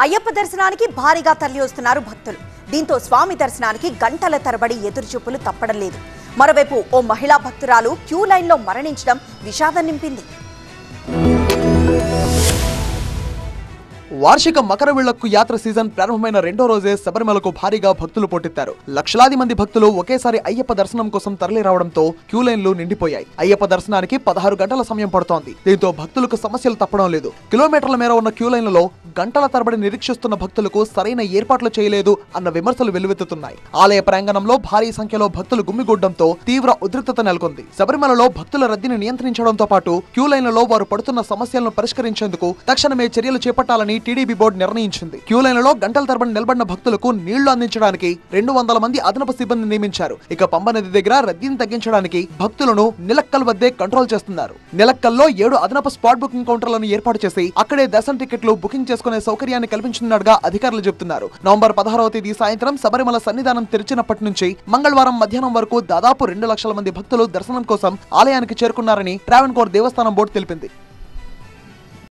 అయ్యప్ప దర్శనానికి భారీగా తరలి వస్తున్నారు భక్తులు. దీంతో స్వామి దర్శనానికి గంటల తరబడి ఎదురుచూపులు తప్పడం లేదు. మరోవైపు ఓ మహిళా భక్తురాలు క్యూ లైన్లో మరణించడం విషాదం నింపింది. వార్షిక మకర విళక్కు యాత్ర సీజన్ ప్రారంభమైన రెండో రోజే శబరిమలకు భారీగా భక్తులు పోటెత్తారు. లక్షలాది మంది భక్తులు ఒకేసారి అయ్యప్ప దర్శనం కోసం తరలి రావడంతో క్యూ లైన్లు నిండిపోయాయి. అయ్యప్ప దర్శనానికి 16 గంటల సమయం పడుతోంది. దీంతో భక్తులకు సమస్యలు తప్పడం లేదు. కిలోమీటర్ల మేర ఉన్న క్యూ లైన్లలో గంటల తరబడి నిరీక్షిస్తున్న భక్తులకు సరైన ఏర్పాట్లు చేయలేదు అన్న విమర్శలు వెల్లువెత్తుతున్నాయి. ఆలయ ప్రాంగణంలో భారీ సంఖ్యలో భక్తులు గుమ్మిగూడడంతో తీవ్ర ఉద్రిక్తత నెలకొంది. శబరిమలలో భక్తుల రద్దీని నియంత్రించడంతో పాటు క్యూ లైన్లలో వారు పడుతున్న సమస్యలను పరిష్కరించేందుకు తక్షణమే చర్యలు చేపట్టాలని టీడీపీ బోర్డు నిర్ణయించింది. క్యూ లైన్లలో గంటల తరబడి నిలబడిన భక్తులకు నీళ్లు అందించడానికి 200 మంది అదనపు సిబ్బంది నియమించారు. ఇక పంబ నది దగ్గర రద్దీని తగ్గించడానికి భక్తులను నిలక్కల్ వద్దే కంట్రోల్ చేస్తున్నారు. నిలక్కల్లో 7 అదనపు స్పాట్ బుకింగ్ కౌంటర్లను ఏర్పాటు చేసి అక్కడే దర్శన టికెట్లు బుకింగ్ చేసుకునే సౌకర్యాన్ని కల్పించనున్నట్టుగా అధికారులు చెబుతున్నారు. నవంబర్ 16వ తేదీ సాయంత్రం శబరిమల సన్నిధానం తెరిచినప్పటి నుంచి మంగళవారం మధ్యాహ్నం వరకు దాదాపు 2 లక్షల మంది భక్తులు దర్శనం కోసం ఆలయానికి చేరుకున్నారని ట్రావెన్కోర్ దేవస్థానం బోర్డు తెలిపింది.